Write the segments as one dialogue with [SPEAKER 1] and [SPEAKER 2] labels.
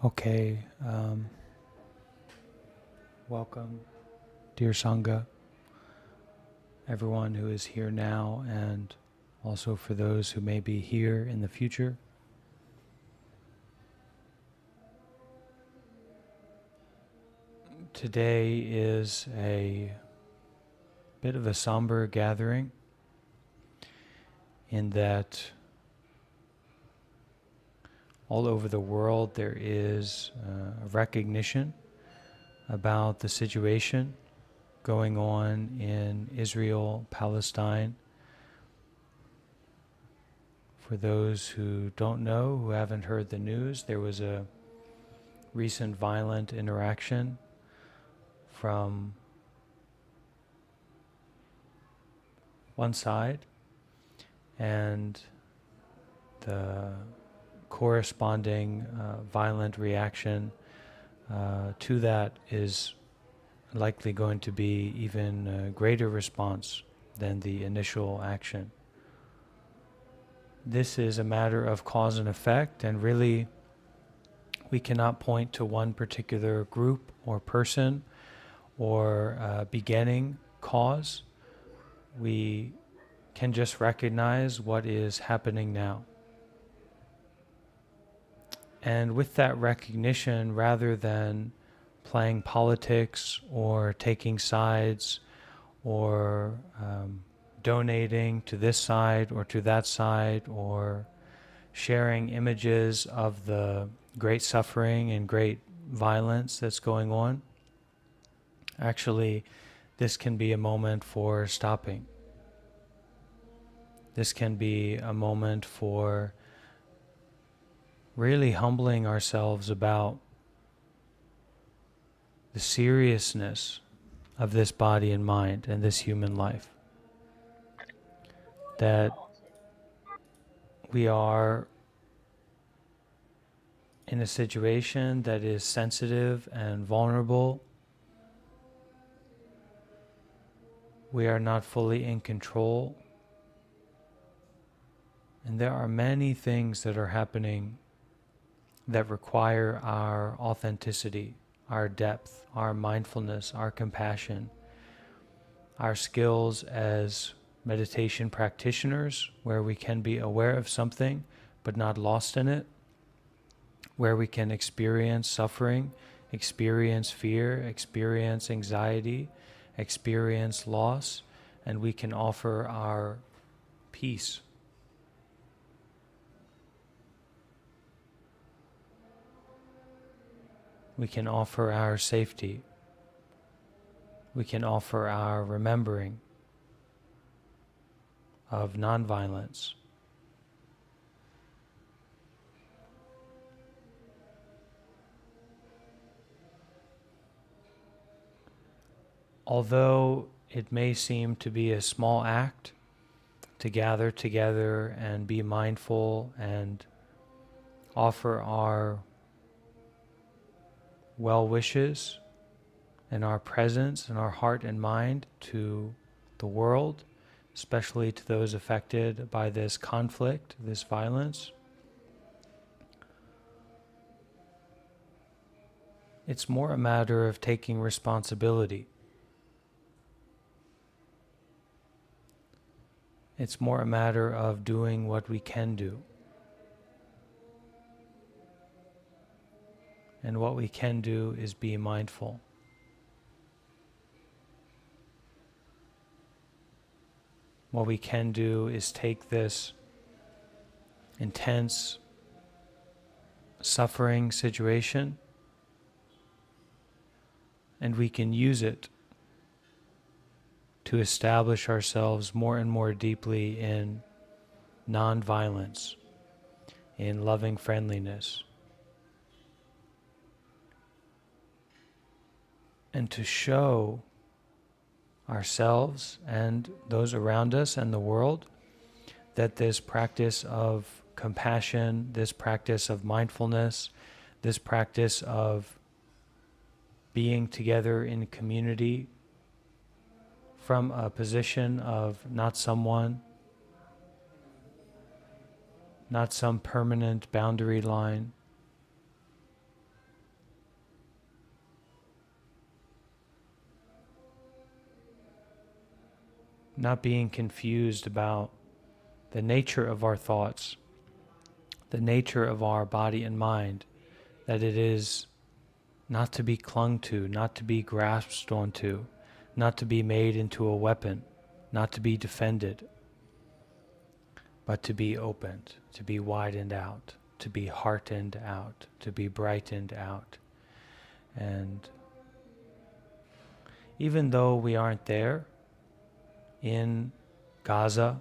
[SPEAKER 1] Okay, welcome, dear Sangha, everyone who is here now, and also for those who may be here in the future. Today is a bit of a somber gathering in that all over the world there is a recognition about the situation going on in Israel, Palestine. For those who don't know, who haven't heard the news, there was a recent violent interaction from one side, and the corresponding violent reaction to that is likely going to be even a greater response than the initial action. This is a matter of cause and effect, and really we cannot point to one particular group or person or beginning cause. We can just recognize what is happening now. And with that recognition, rather than playing politics or taking sides or donating to this side or to that side or sharing images of the great suffering and great violence that's going on, actually, this can be a moment for stopping. This can be a moment for really humbling ourselves about the seriousness of this body and mind and this human life. That we are in a situation that is sensitive and vulnerable. We are not fully in control. And there are many things that are happening that require our authenticity, our depth, our mindfulness, our compassion, our skills as meditation practitioners, where we can be aware of something but not lost in it, where we can experience suffering, experience fear, experience anxiety, experience loss, and we can offer our peace. We can offer our safety. We can offer our remembering of nonviolence. Although it may seem to be a small act to gather together and be mindful and offer our well wishes and our presence and our heart and mind to the world, especially to those affected by this conflict, this violence, it's more a matter of taking responsibility. It's more a matter of doing what we can do. And what we can do is be mindful. What we can do is take this intense suffering situation and we can use it to establish ourselves more and more deeply in non-violence, in loving friendliness, and to show ourselves and those around us and the world that this practice of compassion, this practice of mindfulness, this practice of being together in community from a position of not someone, not some permanent boundary line, not being confused about the nature of our thoughts, the nature of our body and mind, that it is not to be clung to, not to be grasped onto, not to be made into a weapon, not to be defended, but to be opened, to be widened out, to be heartened out, to be brightened out. And even though we aren't there in Gaza,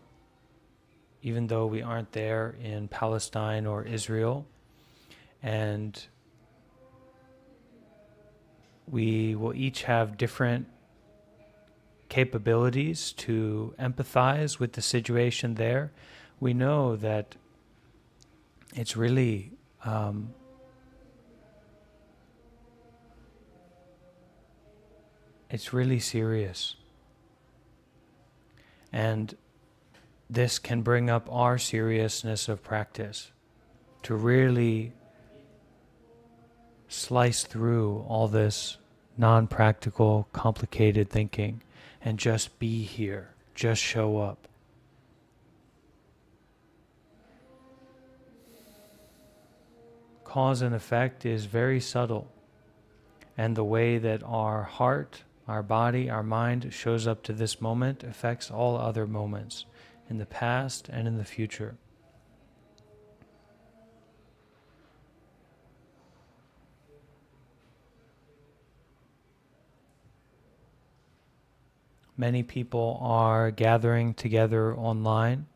[SPEAKER 1] even though we aren't there in Palestine or Israel, and we will each have different capabilities to empathize with the situation there, we know that it's really serious. And this can bring up our seriousness of practice, to really slice through all this non-practical, complicated thinking and just be here, just show up. Cause and effect is very subtle, and the way that our heart, our body, our mind shows up to this moment affects all other moments in the past and in the future. Many people are gathering together online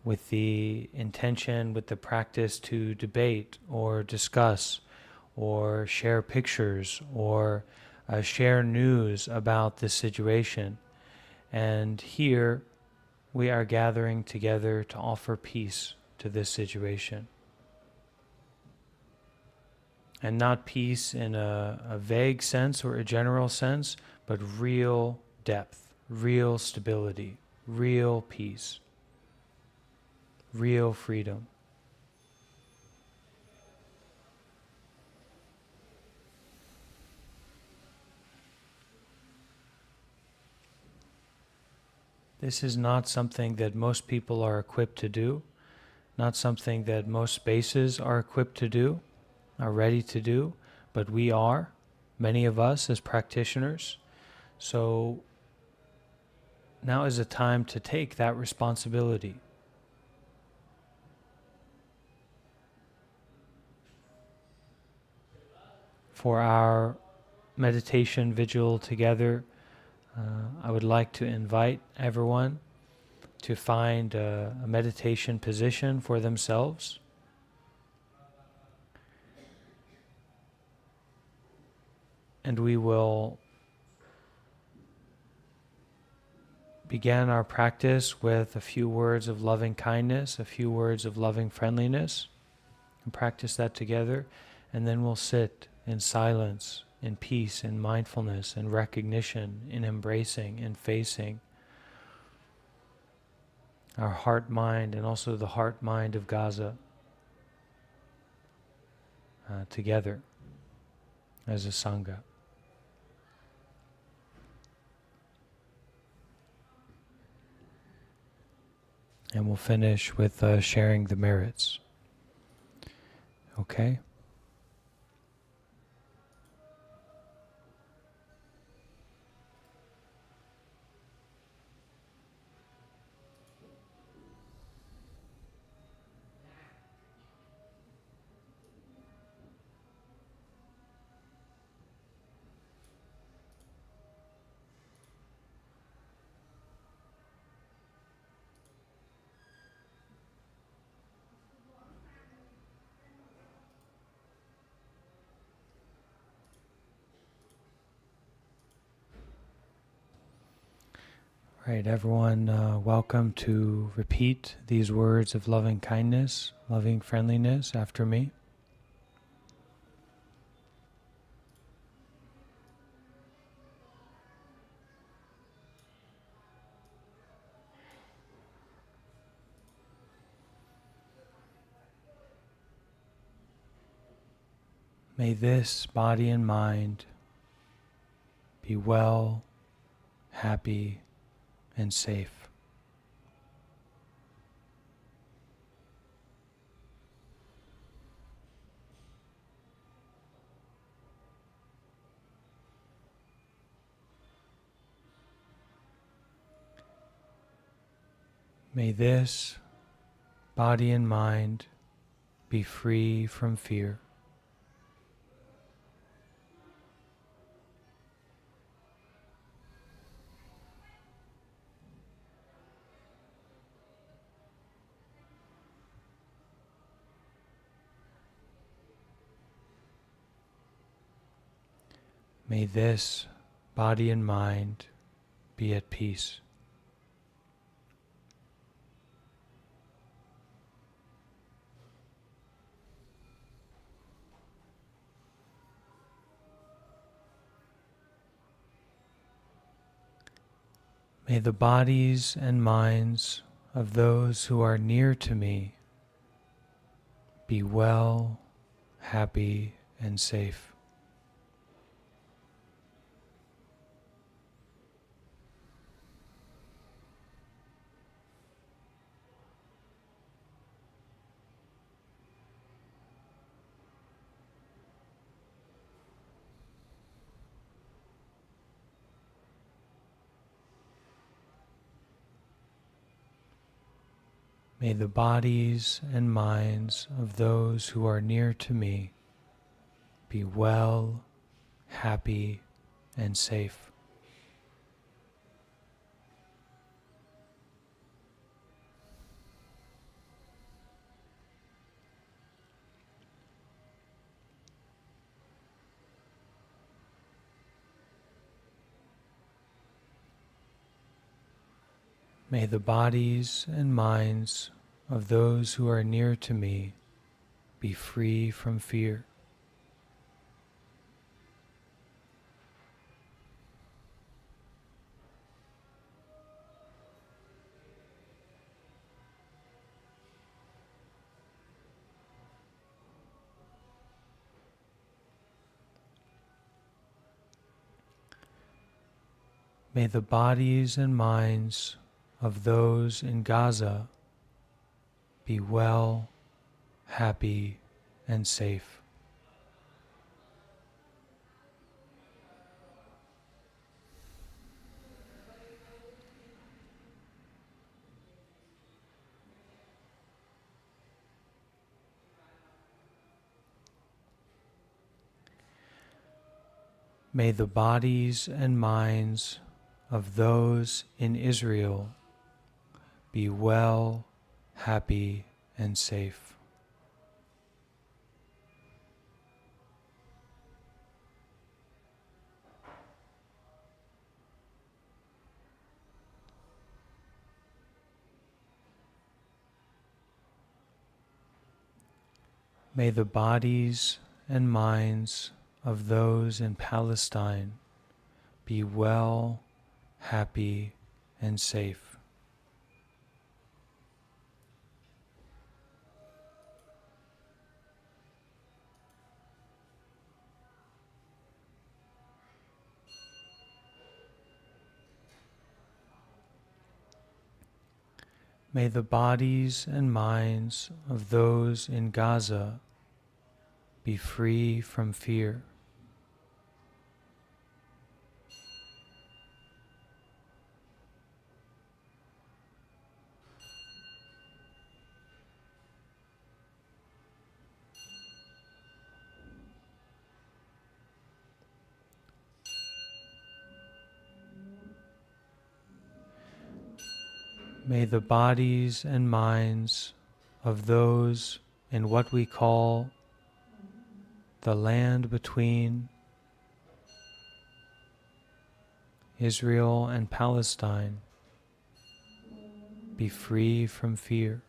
[SPEAKER 1] with the intention, with the practice to debate or discuss or share pictures or share news about this situation. And here we are gathering together to offer peace to this situation. And not peace in a vague sense or a general sense, but real depth, real stability, real peace, real freedom. This is not something that most people are equipped to do, not something that most spaces are equipped to do, are ready to do, but we are, many of us as practitioners. So now is a time to take that responsibility. For our meditation vigil together, I would like to invite everyone to find a meditation position for themselves. And we will begin our practice with a few words of loving kindness, a few words of loving friendliness, and practice that together. And then we'll sit in silence, in peace, in mindfulness, in recognition, in embracing, in facing our heart mind and also the heart mind of Gaza together as a Sangha. And we'll finish with sharing the merits. Okay? Right, everyone, welcome to repeat these words of loving kindness, loving friendliness after me. May this body and mind be well, happy, and safe. May this body and mind be free from fear. May this body and mind be at peace. May the bodies and minds of those who are near to me be well, happy, and safe. May the bodies and minds of those who are near to me be well, happy, and safe. May the bodies and minds of those who are near to me be free from fear. May the bodies and minds of those in Gaza be well, happy, and safe. May the bodies and minds of those in Israel be well, happy, and safe. May the bodies and minds of those in Palestine be well, happy, and safe. May the bodies and minds of those in Gaza be free from fear. May the bodies and minds of those in what we call the land between Israel and Palestine be free from fear.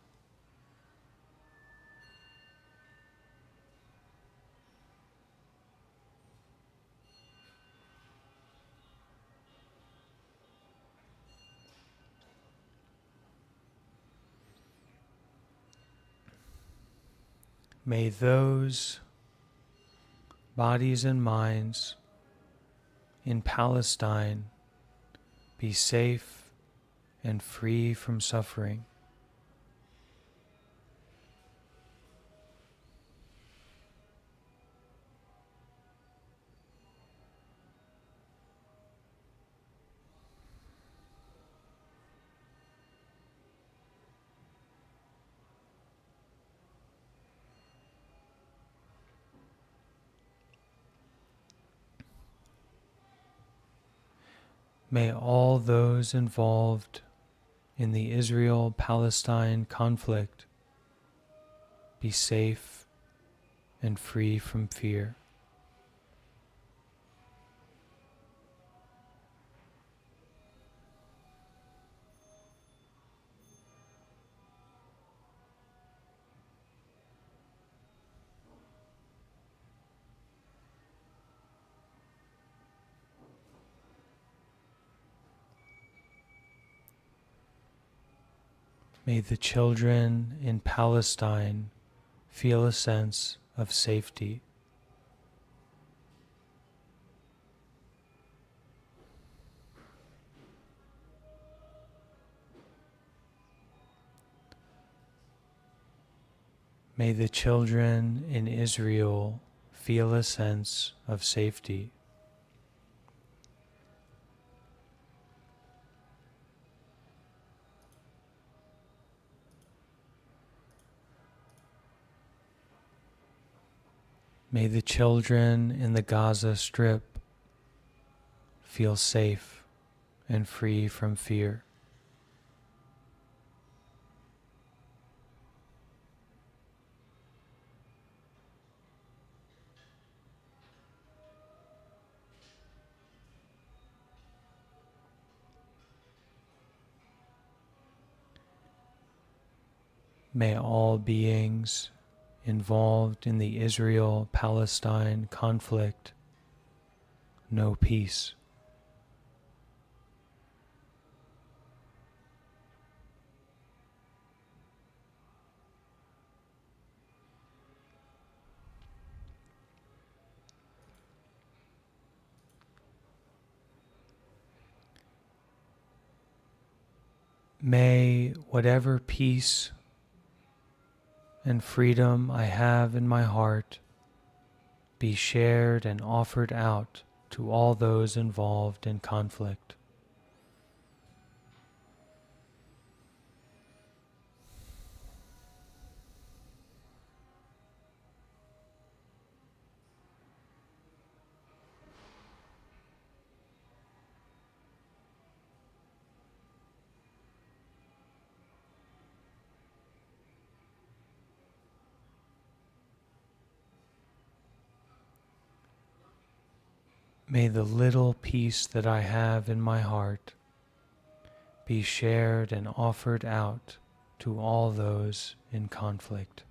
[SPEAKER 1] May those bodies and minds in Palestine be safe and free from suffering. May all those involved in the Israel-Palestine conflict be safe and free from fear. May the children in Palestine feel a sense of safety. May the children in Israel feel a sense of safety. May the children in the Gaza Strip feel safe and free from fear. May all beings involved in the Israel-Palestine conflict know peace. May whatever peace and freedom I have in my heart be shared and offered out to all those involved in conflict. May the little peace that I have in my heart be shared and offered out to all those in conflict.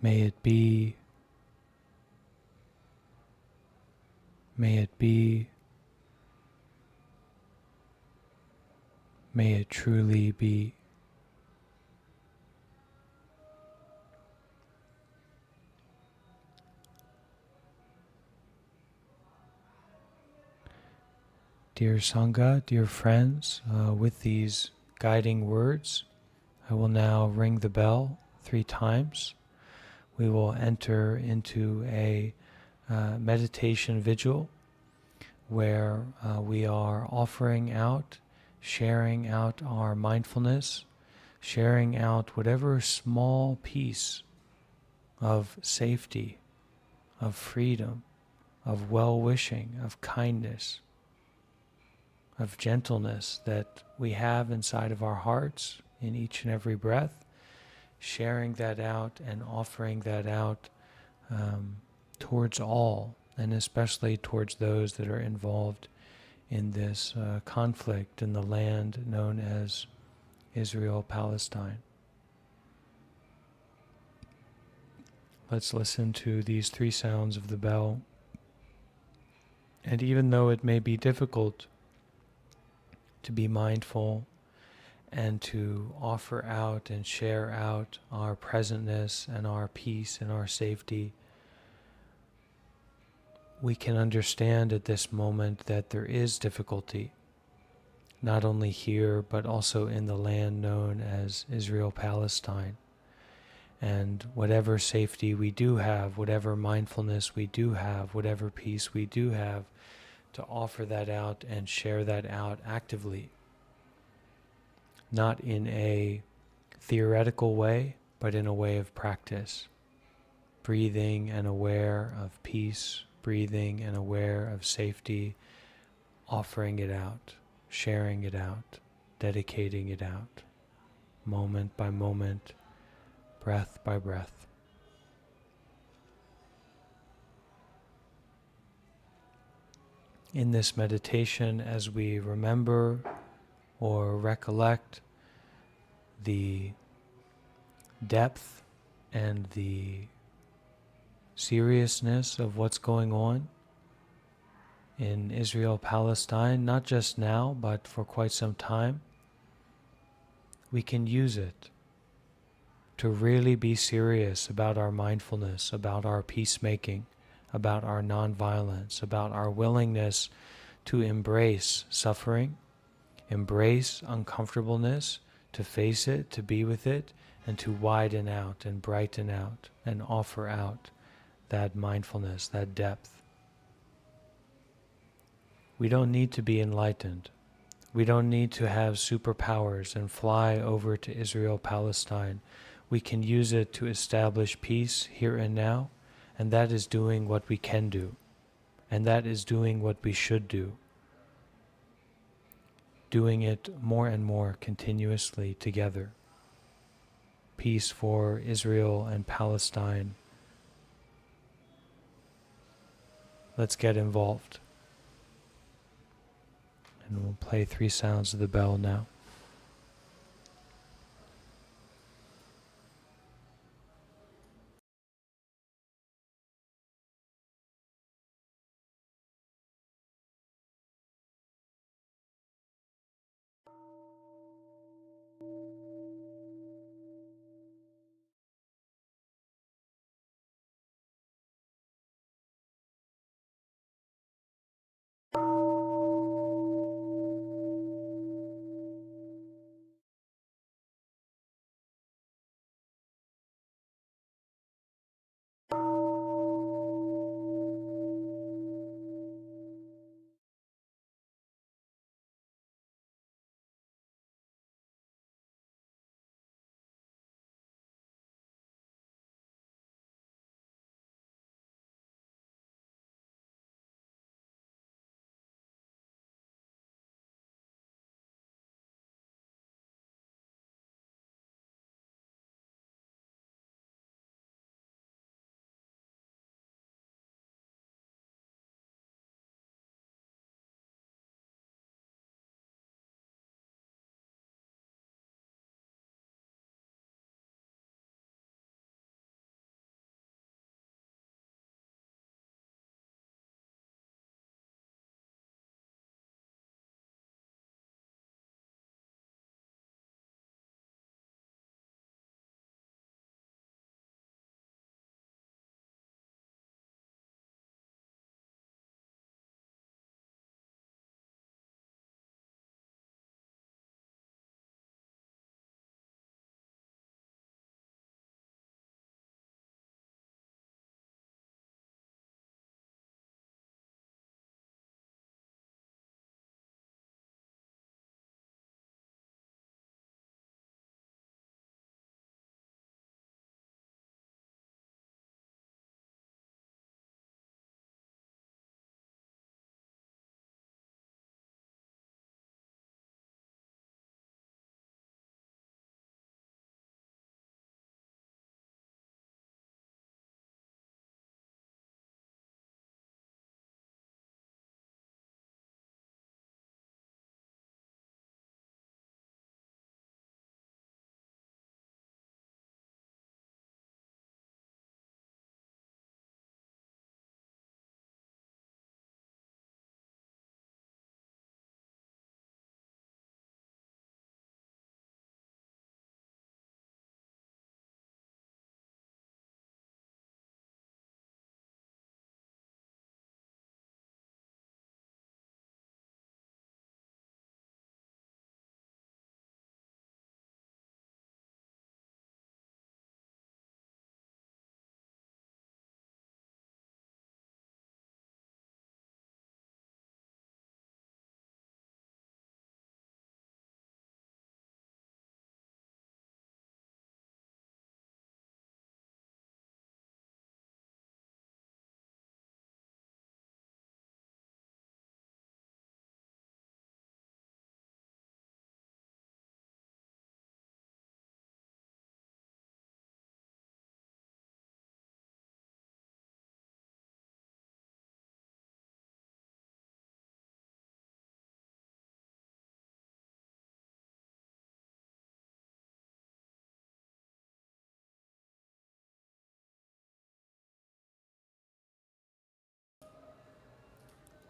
[SPEAKER 1] May it be, may it be, may it truly be. Dear Sangha, dear friends, with these guiding words, I will now ring the bell 3 times. We will enter into a meditation vigil where we are offering out, sharing out our mindfulness, sharing out whatever small piece of safety, of freedom, of well-wishing, of kindness, of gentleness that we have inside of our hearts in each and every breath, sharing that out and offering that out towards all, and especially towards those that are involved in this conflict in the land known as Israel-Palestine. Let's listen to these 3 sounds of the bell. And even though it may be difficult to be mindful and to offer out and share out our presentness and our peace and our safety, we can understand at this moment that there is difficulty, not only here, but also in the land known as Israel, Palestine. And whatever safety we do have, whatever mindfulness we do have, whatever peace we do have, to offer that out and share that out actively. Not in a theoretical way, but in a way of practice. Breathing and aware of peace, breathing and aware of safety, offering it out, sharing it out, dedicating it out, moment by moment, breath by breath. In this meditation, as we remember or recollect the depth and the seriousness of what's going on in Israel, Palestine, not just now, but for quite some time, we can use it to really be serious about our mindfulness, about our peacemaking, about our nonviolence, about our willingness to embrace suffering, embrace uncomfortableness, to face it, to be with it, and to widen out and brighten out and offer out that mindfulness, that depth. We don't need to be enlightened. We don't need to have superpowers and fly over to Israel, Palestine. We can use it to establish peace here and now, and that is doing what we can do, and that is doing what we should do. Doing it more and more continuously together. Peace for Israel and Palestine. Let's get involved. And we'll play 3 sounds of the bell now.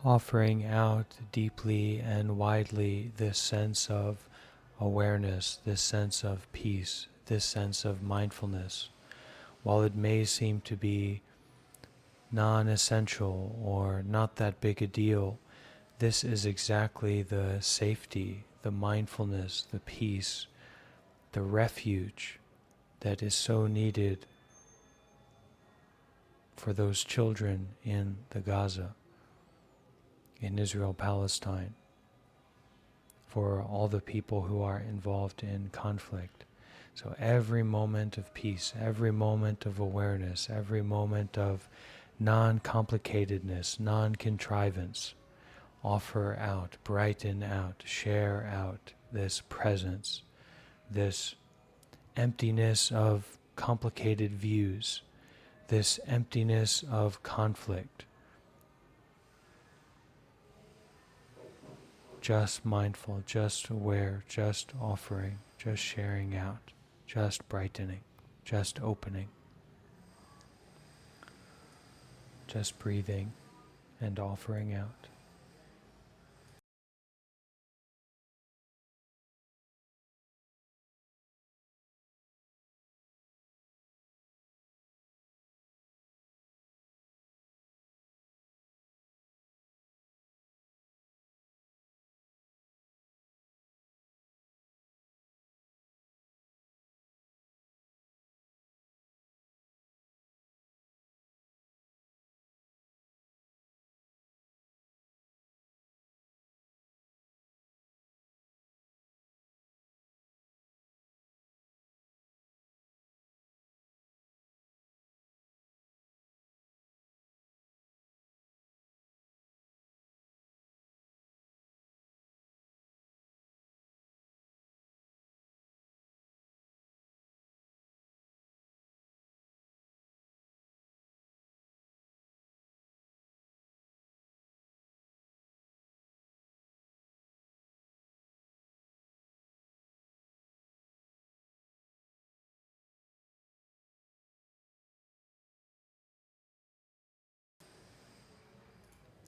[SPEAKER 1] offering out deeply and widely this sense of awareness, this sense of peace, this sense of mindfulness. While it may seem to be non-essential or not that big a deal, this is exactly the safety, the mindfulness, the peace, the refuge that is so needed for those children in the Gaza, in Israel, Palestine, for all the people who are involved in conflict. So every moment of peace, every moment of awareness, every moment of non-complicatedness, non-contrivance, offer out, brighten out, share out this presence, this emptiness of complicated views, this emptiness of conflict. Just mindful, just aware, just offering, just sharing out, just brightening, just opening, just breathing and offering out.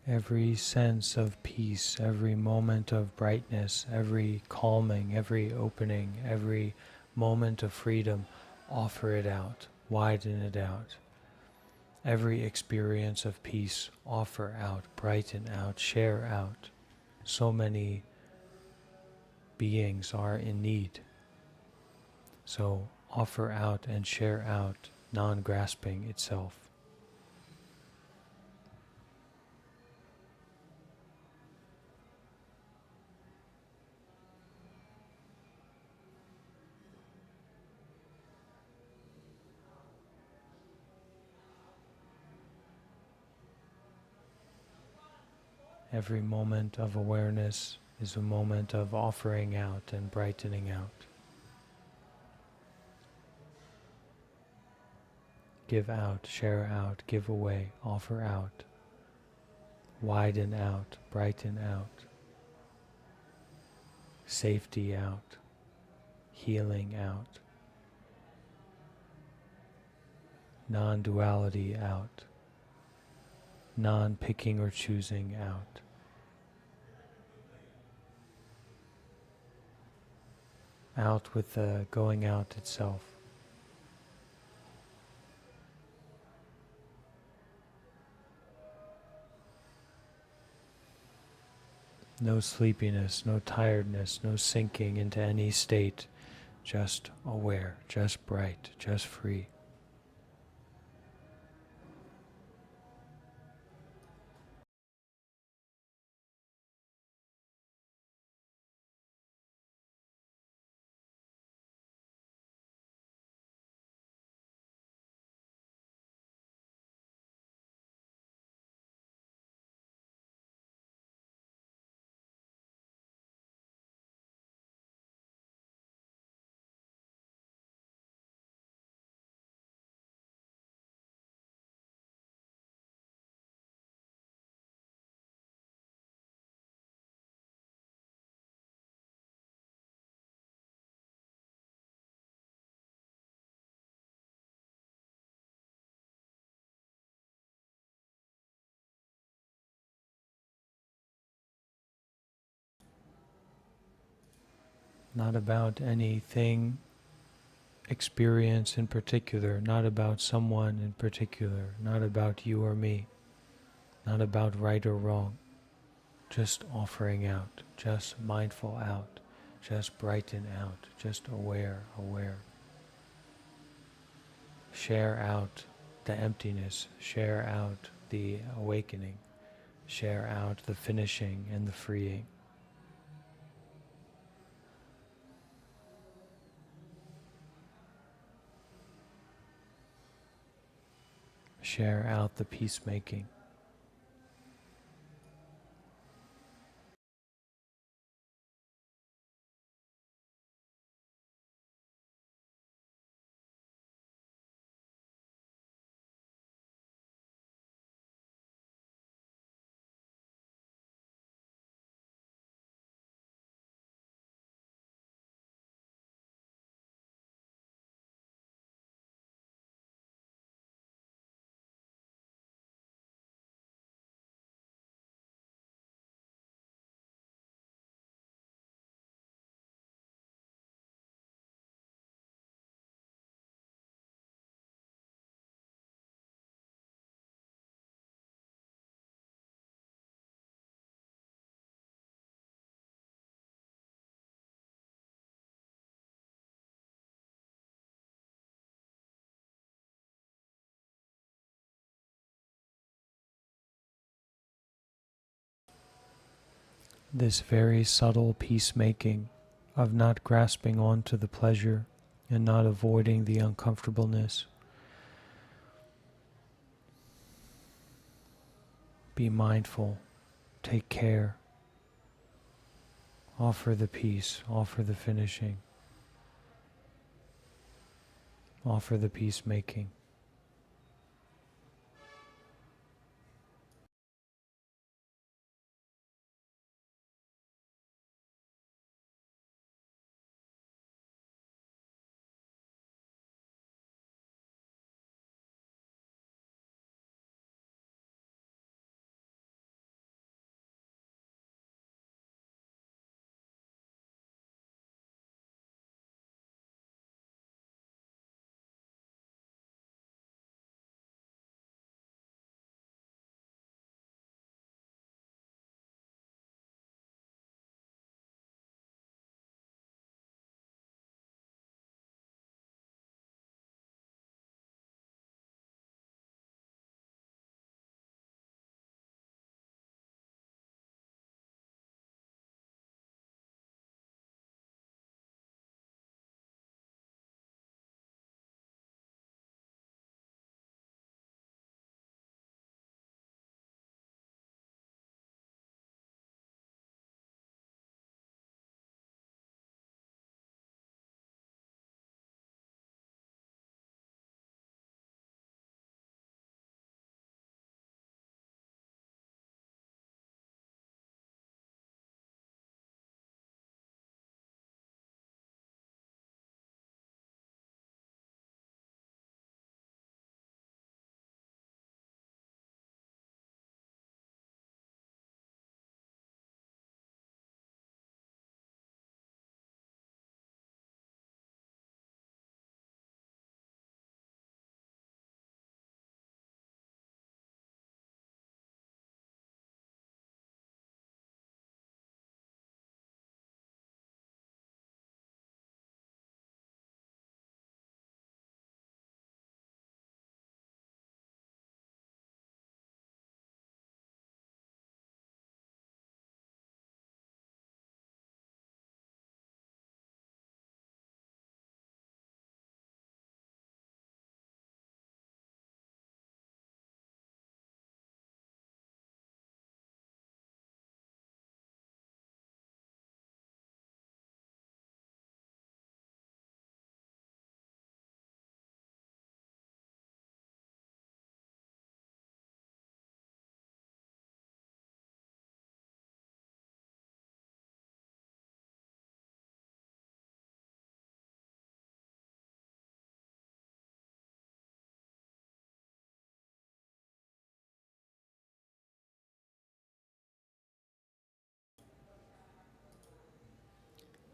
[SPEAKER 1] Every sense of peace, every moment of brightness, every calming, every opening, every moment of freedom, offer it out, widen it out. Every experience of peace, offer out, brighten out, share out. So many beings are in need. So offer out and share out, non-grasping itself. Every moment of awareness is a moment of offering out and brightening out. Give out, share out, give away, offer out, widen out, brighten out, safety out, healing out, non-duality out, non-picking or choosing out. Out with the going out itself. No sleepiness, no tiredness, no sinking into any state, just aware, just bright, just free. not about anything, experience in particular, not about someone in particular, not about you or me, not about right or wrong, just offering out, just mindful out, just brighten out, just aware, aware. Share out the emptiness, share out the awakening, share out the finishing and the freeing. Share out the peacemaking. This very subtle peacemaking of not grasping onto the pleasure and not avoiding the uncomfortableness. Be mindful, take care, offer the peace, offer the finishing, offer the peacemaking.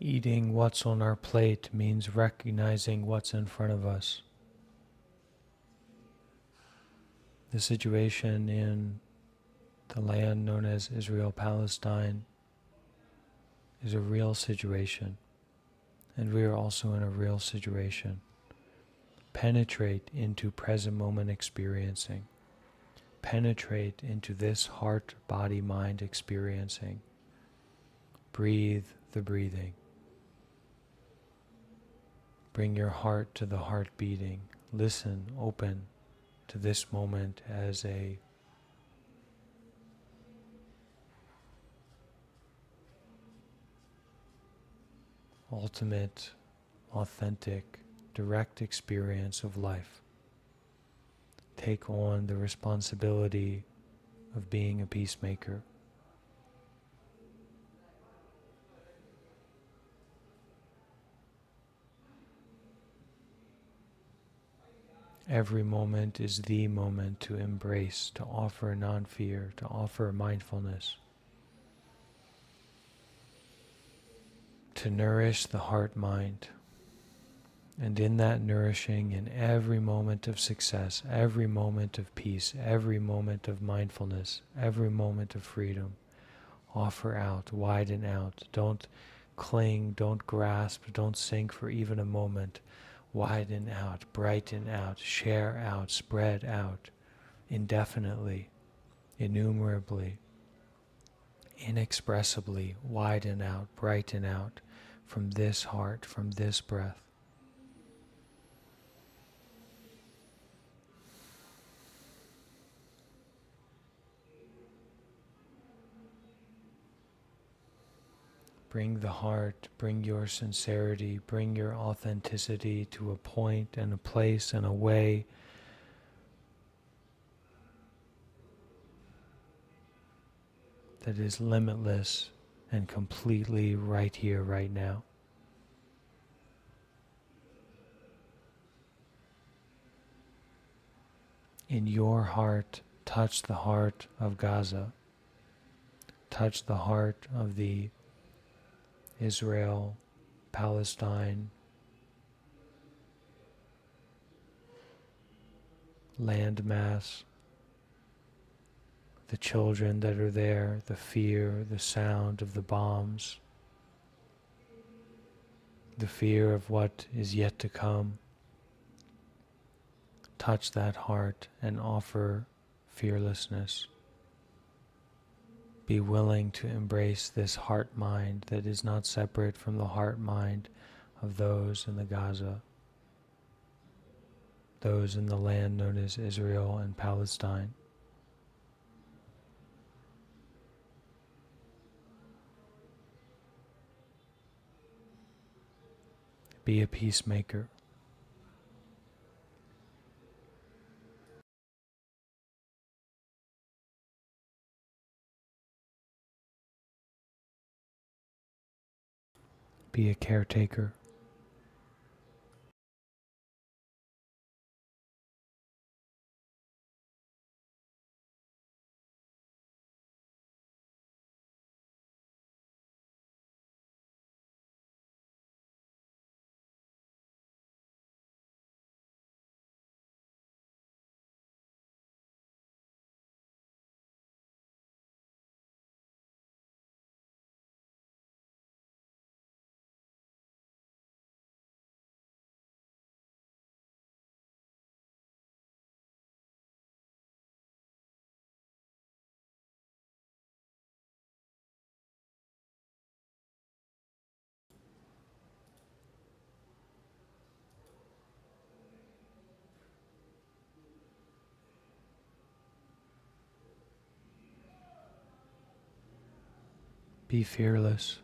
[SPEAKER 1] Eating what's on our plate means recognizing what's in front of us. The situation in the land known as Israel, Palestine is a real situation, and we are also in a real situation. Penetrate into present moment experiencing. Penetrate into this heart, body, mind experiencing. Breathe the breathing. Bring your heart to the heart beating. Listen, open to this moment as a ultimate, authentic, direct experience of life. Take on the responsibility of being a peacemaker. Every moment is the moment to embrace, to offer non-fear, to offer mindfulness, to nourish the heart-mind. And in that nourishing, in every moment of success, every moment of peace, every moment of mindfulness, every moment of freedom, offer out, widen out. Don't cling, don't grasp, don't sink for even a moment. Widen out, brighten out, share out, spread out, indefinitely, innumerably, inexpressibly, widen out, brighten out from this heart, from this breath. Bring the heart, bring your sincerity, bring your authenticity to a point and a place and a way that is limitless and completely right here, right now. In your heart, touch the heart of Gaza. Touch the heart of the Israel, Palestine, landmass, the children that are there, the fear, the sound of the bombs, the fear of what is yet to come. Touch that heart and offer fearlessness. Be willing to embrace this heart-mind that is not separate from the heart-mind of those in the Gaza, those in the land known as Israel and Palestine. Be a peacemaker. Be a caretaker. Be fearless.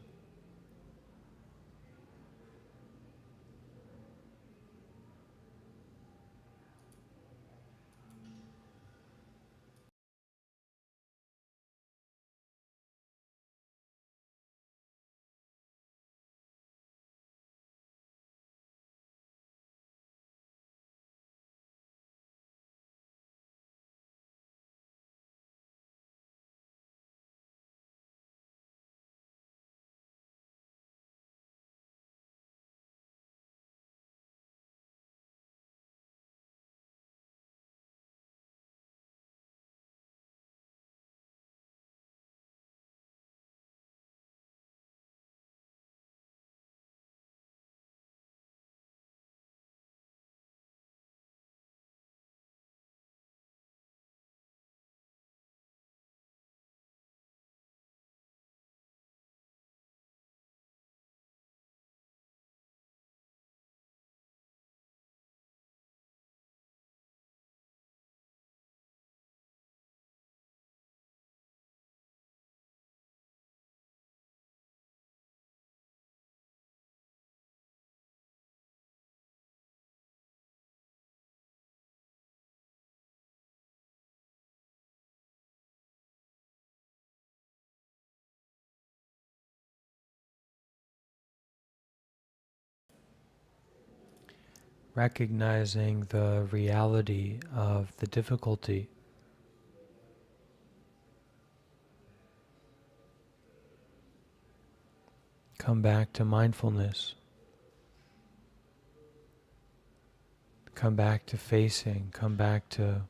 [SPEAKER 1] recognizing the reality of the difficulty. Come back to mindfulness. Come back to facing. Come back to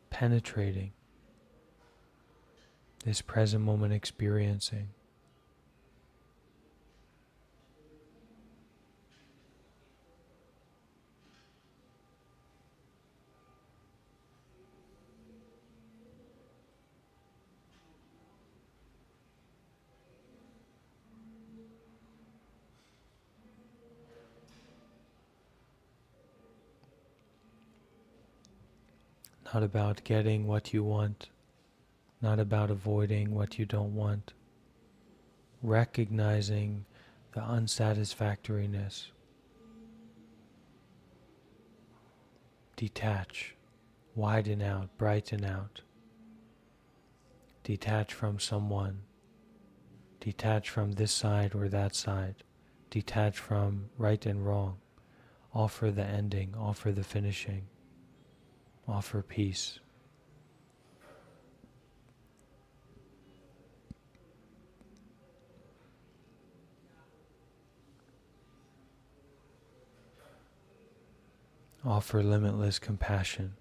[SPEAKER 1] penetrating this present moment experiencing. Not about getting what you want, not about avoiding what you don't want. Recognizing the unsatisfactoriness. Detach, widen out, brighten out. Detach from someone. Detach from this side or that side. Detach from right and wrong. Offer the ending, offer the finishing. Offer peace. Offer limitless compassion.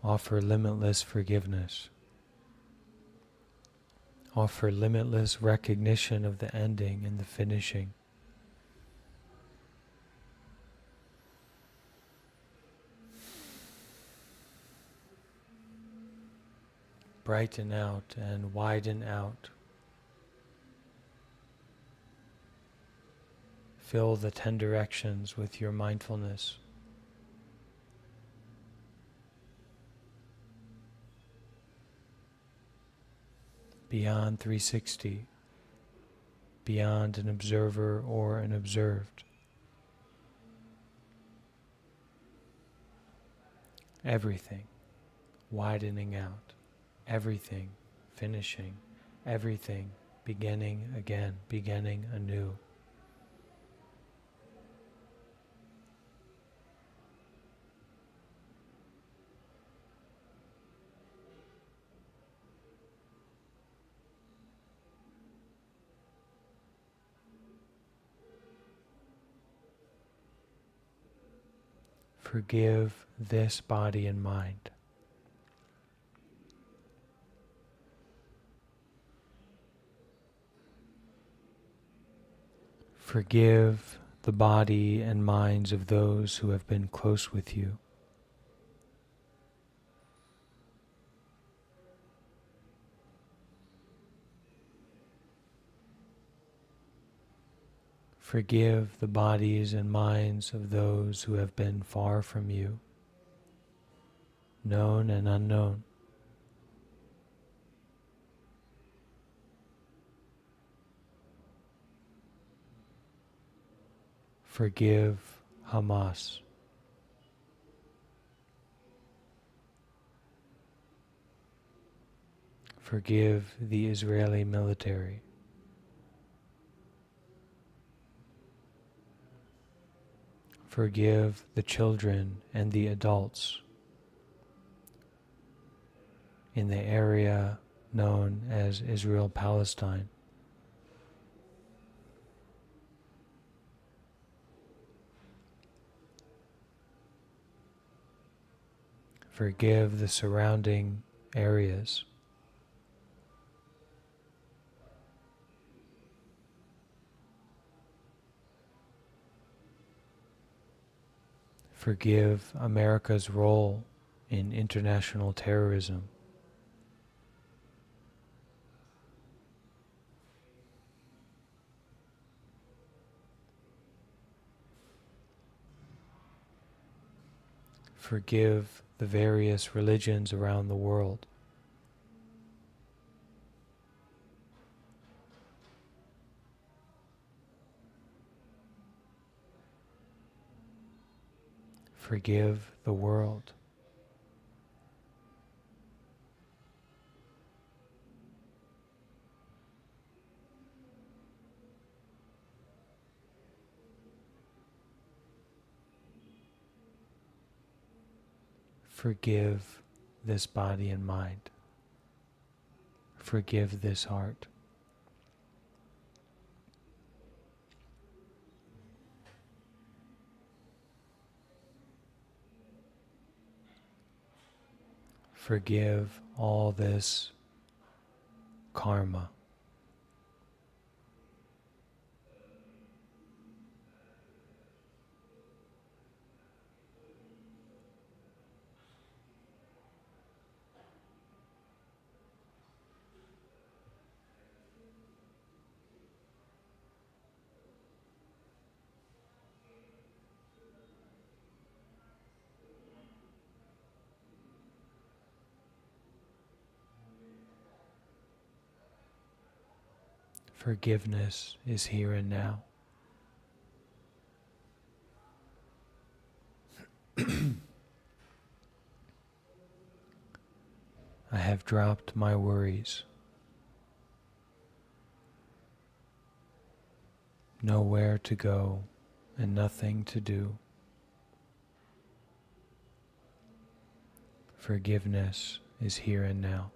[SPEAKER 1] Offer limitless forgiveness. Offer limitless recognition of the ending and the finishing. Brighten out and widen out. Fill the 10 directions with your mindfulness. Beyond 360, beyond an observer or an observed. Everything widening out, everything finishing, everything beginning again, beginning anew. Forgive this body and mind. Forgive the body and minds of those who have been close with you. Forgive the bodies and minds of those who have been far from you, known and unknown. Forgive Hamas. Forgive the Israeli military. Forgive the children and the adults in the area known as Israel Palestine. Forgive the surrounding areas. Forgive America's role in international terrorism. Forgive the various religions around the world. Forgive the world. forgive this body and mind. Forgive this heart. Forgive all this karma. Forgiveness is here and now. I have dropped my worries. Nowhere to go and nothing to do. Forgiveness is here and now.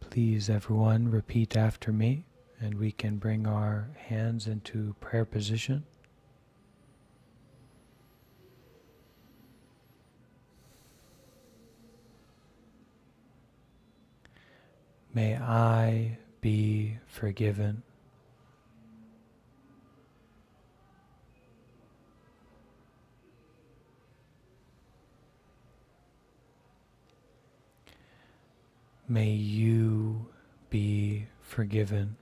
[SPEAKER 1] Please, everyone, repeat after me, and we can bring our hands into prayer position. May I be forgiven. May you be forgiven.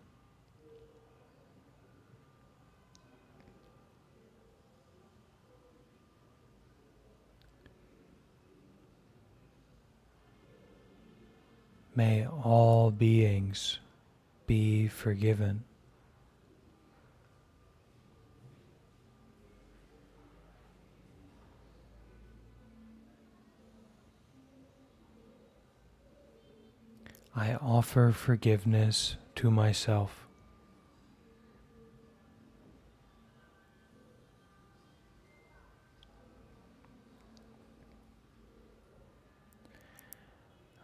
[SPEAKER 1] May all beings be forgiven. I offer forgiveness to myself.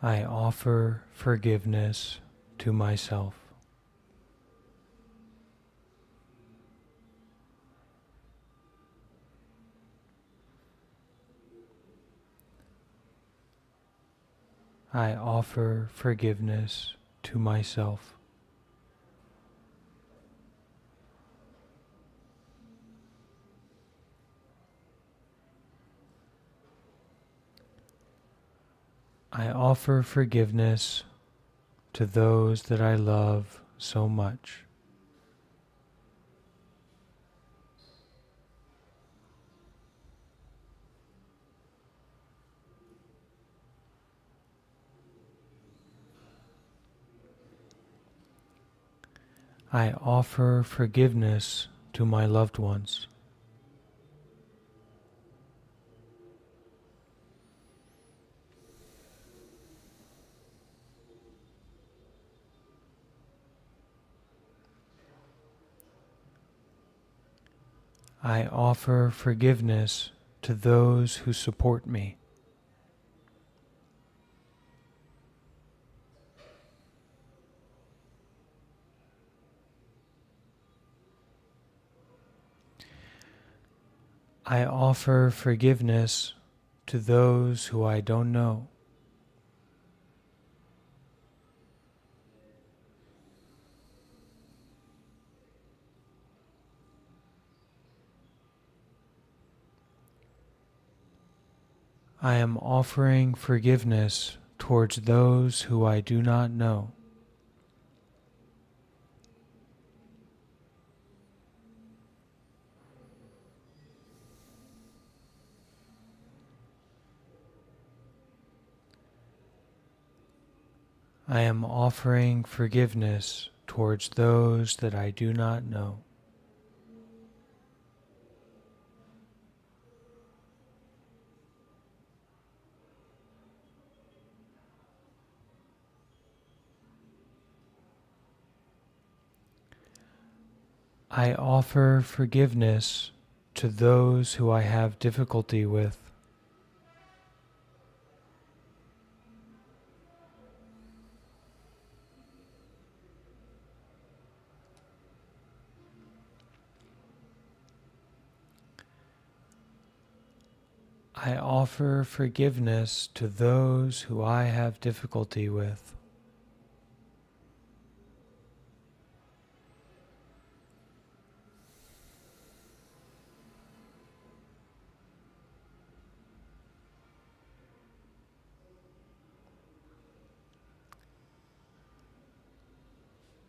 [SPEAKER 1] I offer forgiveness to myself. I offer forgiveness to myself. I offer forgiveness to those that I love so much. I offer forgiveness to my loved ones. I offer forgiveness to those who support me. I offer forgiveness to those who I don't know. I am offering forgiveness towards those who I do not know. I am offering forgiveness towards those that I do not know. I offer forgiveness to those who I have difficulty with. I offer forgiveness to those who I have difficulty with.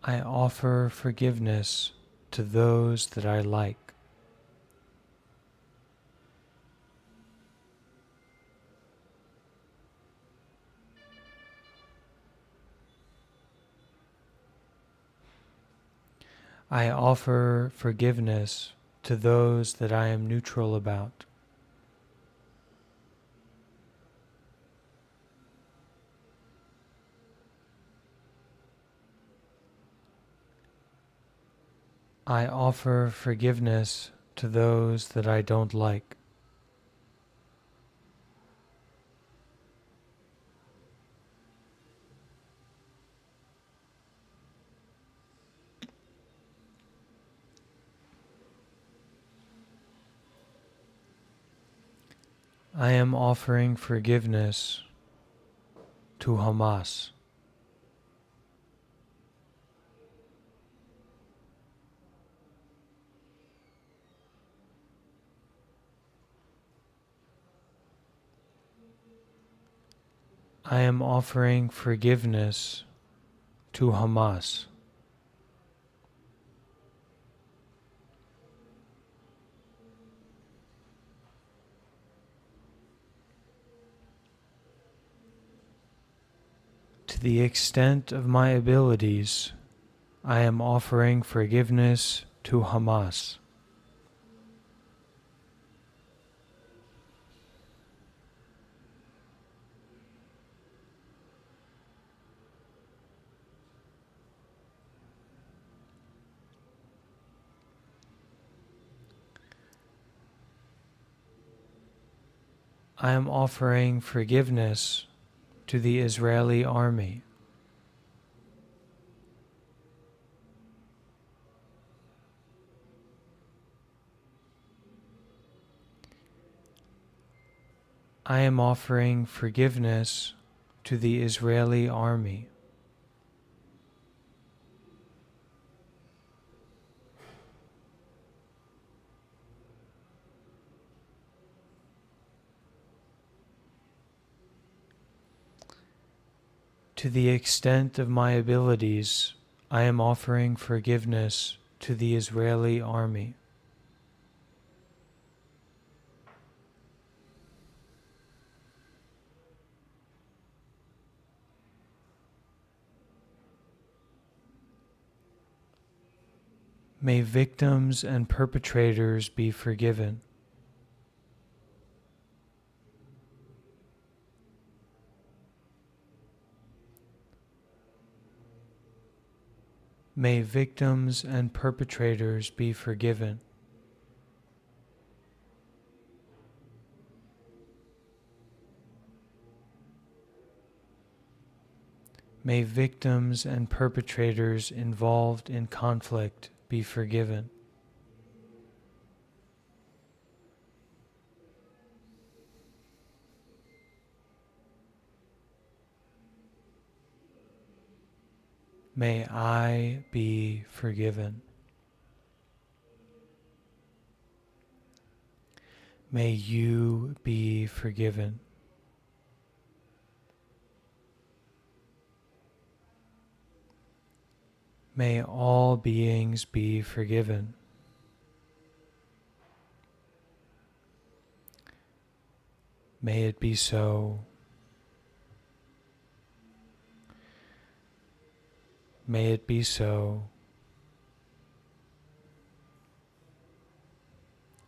[SPEAKER 1] I offer forgiveness to those that I like. I offer forgiveness to those that I am neutral about. I offer forgiveness to those that I don't like. I am offering forgiveness to Hamas. I am offering forgiveness to Hamas. To the extent of my abilities, I am offering forgiveness to Hamas. I am offering forgiveness to the Israeli army. I am offering forgiveness to the Israeli army. To the extent of my abilities, I am offering forgiveness to the Israeli army. May victims and perpetrators be forgiven. May victims and perpetrators be forgiven. May victims and perpetrators involved in conflict be forgiven. May I be forgiven. May you be forgiven. May all beings be forgiven. May it be so. May it be so.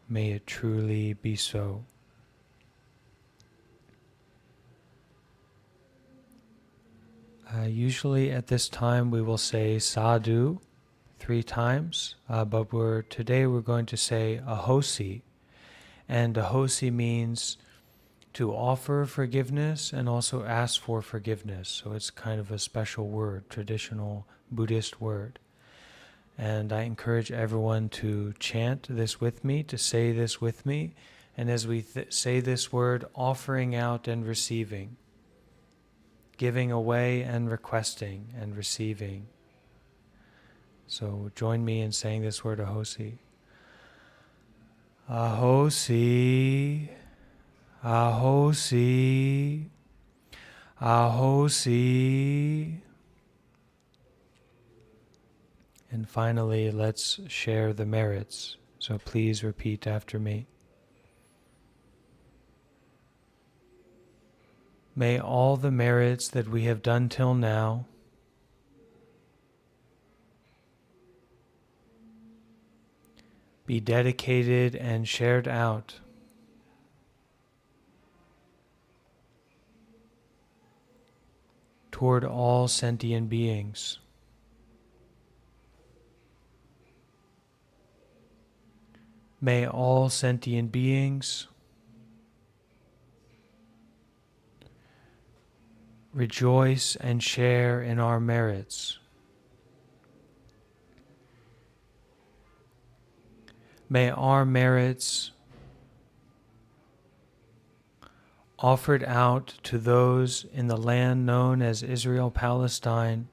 [SPEAKER 1] May it truly be so. Usually at this time we will say sadhu 3 times, but today we're going to say ahosi. And ahosi means to offer forgiveness and also ask for forgiveness. So it's kind of a special word, traditional Buddhist word. And I encourage everyone to chant this with me, to say this with me. And as we say this word, offering out and receiving, giving away and requesting and receiving. So join me in saying this word ahosi. Ahosi, ahosi, ahosi. And finally, let's share the merits. So please repeat after me. May all the merits that we have done till now be dedicated and shared out toward all sentient beings. May all sentient beings rejoice and share in our merits. May our merits offered out to those in the land known as Israel, Palestine,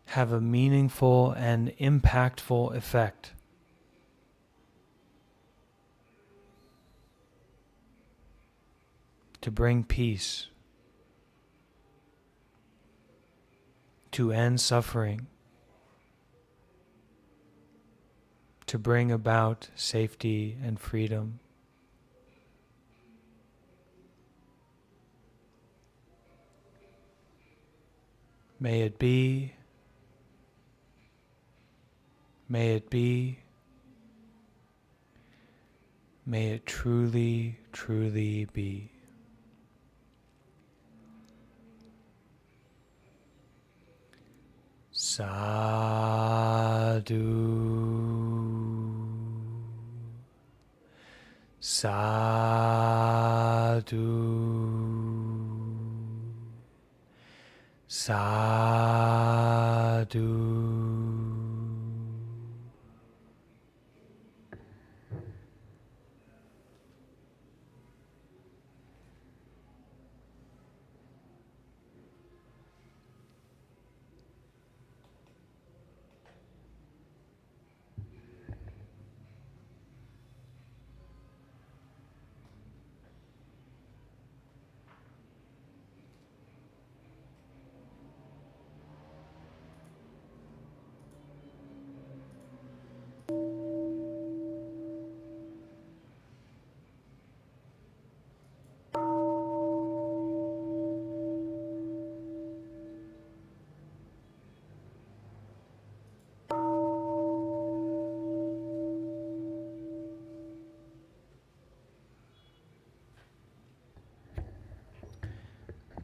[SPEAKER 1] have a meaningful and impactful effect to bring peace, to end suffering, to bring about safety and freedom. May it be, may it be, may it truly, truly be. Sadhu, sadhu, sadhu.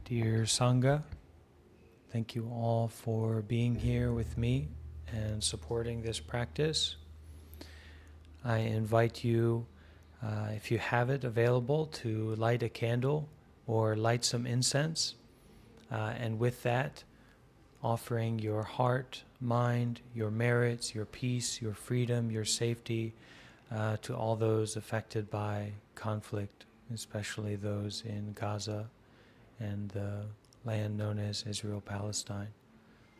[SPEAKER 1] Dear Sangha, thank you all for being here with me and supporting this practice. I invite you, if you have it available, to light a candle or light some incense, and with that, offering your heart, mind, your merits, your peace, your freedom, your safety to all those affected by conflict, especially those in Gaza and the land known as Israel, Palestine.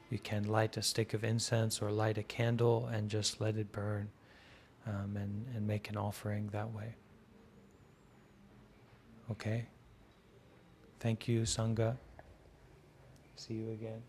[SPEAKER 1] You can light a stick of incense or light a candle and just let it burn, and make an offering that way. Okay? Thank you, Sangha. See you again.